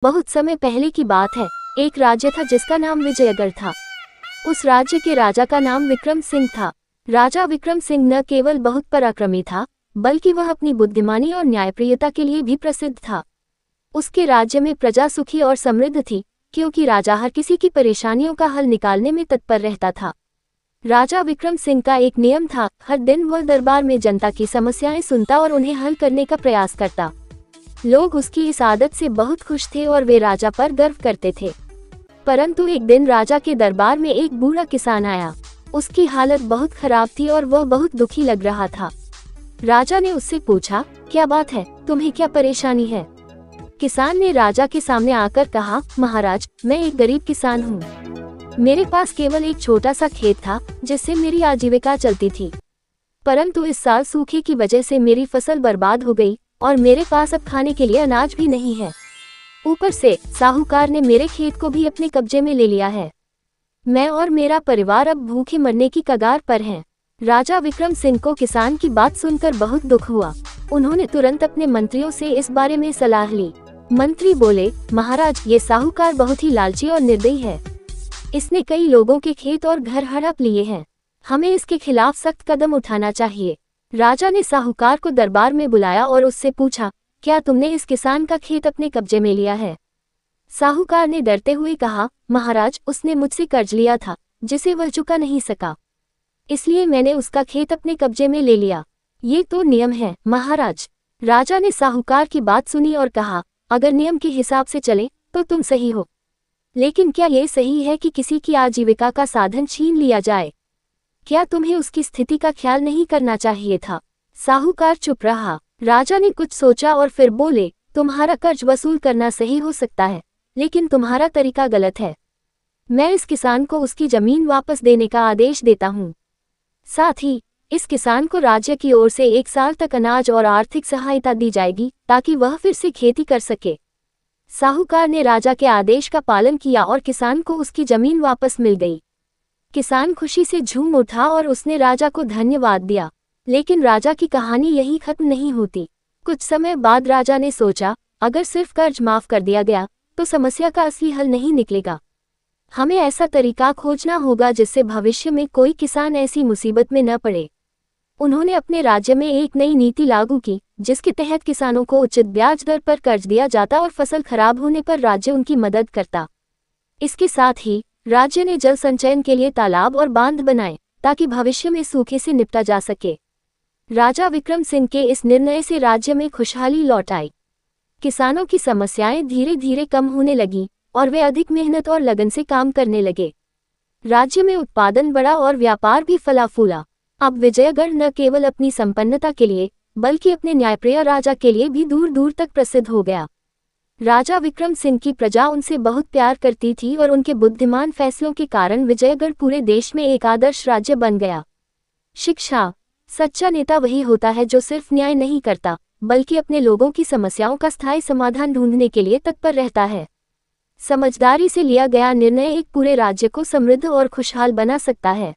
बहुत समय पहले की बात है। एक राज्य था जिसका नाम विजयगढ़ था। उस राज्य के राजा का नाम विक्रम सिंह था। राजा विक्रम सिंह न केवल बहुत पराक्रमी था, बल्कि वह अपनी बुद्धिमानी और न्यायप्रियता के लिए भी प्रसिद्ध था। उसके राज्य में प्रजा सुखी और समृद्ध थी, क्योंकि राजा हर किसी की परेशानियों का हल निकालने में तत्पर रहता था। राजा विक्रम सिंह का एक नियम था, हर दिन वह दरबार में जनता की समस्याएं सुनता और उन्हें हल करने का प्रयास करता। लोग उसकी इस आदत से बहुत खुश थे और वे राजा पर गर्व करते थे। परंतु एक दिन राजा के दरबार में एक बूढ़ा किसान आया। उसकी हालत बहुत खराब थी और वह बहुत दुखी लग रहा था। राजा ने उससे पूछा, क्या बात है, तुम्हें क्या परेशानी है? किसान ने राजा के सामने आकर कहा, महाराज, मैं एक गरीब किसान हूँ। मेरे पास केवल एक छोटा सा खेत था जिससे मेरी आजीविका चलती थी। परंतु इस साल सूखे की वजह से मेरी फसल बर्बाद हो गई और मेरे पास अब खाने के लिए अनाज भी नहीं है। ऊपर से साहूकार ने मेरे खेत को भी अपने कब्जे में ले लिया है। मैं और मेरा परिवार अब भूखे मरने की कगार पर हैं। राजा विक्रम सिंह को किसान की बात सुनकर बहुत दुख हुआ। उन्होंने तुरंत अपने मंत्रियों से इस बारे में सलाह ली। मंत्री बोले, महाराज, ये साहूकार बहुत ही लालची और निर्दयी है। इसने कई लोगों के खेत और घर हड़प लिए हैं। हमें इसके खिलाफ सख्त कदम उठाना चाहिए। राजा ने साहूकार को दरबार में बुलाया और उससे पूछा, क्या तुमने इस किसान का खेत अपने कब्जे में लिया है? साहूकार ने डरते हुए कहा, महाराज, उसने मुझसे कर्ज लिया था जिसे वह चुका नहीं सका, इसलिए मैंने उसका खेत अपने कब्जे में ले लिया। ये तो नियम है, महाराज। राजा ने साहूकार की बात सुनी और कहा, अगर नियम के हिसाब से चले तो तुम सही हो, लेकिन क्या ये सही है कि किसी की आजीविका का साधन छीन लिया जाए? क्या तुम्हें उसकी स्थिति का ख्याल नहीं करना चाहिए था? साहूकार चुप रहा। राजा ने कुछ सोचा और फिर बोले, तुम्हारा कर्ज वसूल करना सही हो सकता है, लेकिन तुम्हारा तरीका गलत है। मैं इस किसान को उसकी जमीन वापस देने का आदेश देता हूँ। साथ ही इस किसान को राज्य की ओर से 1 साल तक अनाज और आर्थिक सहायता दी जाएगी ताकि वह फिर से खेती कर सके। साहूकार ने राजा के आदेश का पालन किया और किसान को उसकी जमीन वापस मिल गई। किसान खुशी से झूम उठा और उसने राजा को धन्यवाद दिया। लेकिन राजा की कहानी यहीं खत्म नहीं होती। कुछ समय बाद राजा ने सोचा, अगर सिर्फ कर्ज माफ कर दिया गया तो समस्या का असली हल नहीं निकलेगा। हमें ऐसा तरीका खोजना होगा जिससे भविष्य में कोई किसान ऐसी मुसीबत में न पड़े। उन्होंने अपने राज्य में एक नई नीति लागू की, जिसके तहत किसानों को उचित ब्याज दर पर कर्ज दिया जाता और फसल खराब होने पर राज्य उनकी मदद करता। इसके साथ ही राज्य ने जल संचयन के लिए तालाब और बांध बनाए ताकि भविष्य में सूखे से निपटा जा सके। राजा विक्रम सिंह के इस निर्णय से राज्य में खुशहाली लौट आई। किसानों की समस्याएं धीरे धीरे कम होने लगी और वे अधिक मेहनत और लगन से काम करने लगे। राज्य में उत्पादन बढ़ा और व्यापार भी फला फूला। अब विजयगढ़ न केवल अपनी संपन्नता के लिए, बल्कि अपने न्यायप्रिय राजा के लिए भी दूर दूर तक प्रसिद्ध हो गया। राजा विक्रम सिंह की प्रजा उनसे बहुत प्यार करती थी और उनके बुद्धिमान फैसलों के कारण विजयगढ़ पूरे देश में एक आदर्श राज्य बन गया। शिक्षा। सच्चा नेता वही होता है जो सिर्फ न्याय नहीं करता, बल्कि अपने लोगों की समस्याओं का स्थायी समाधान ढूंढने के लिए तत्पर रहता है। समझदारी से लिया गया निर्णय एक पूरे राज्य को समृद्ध और खुशहाल बना सकता है।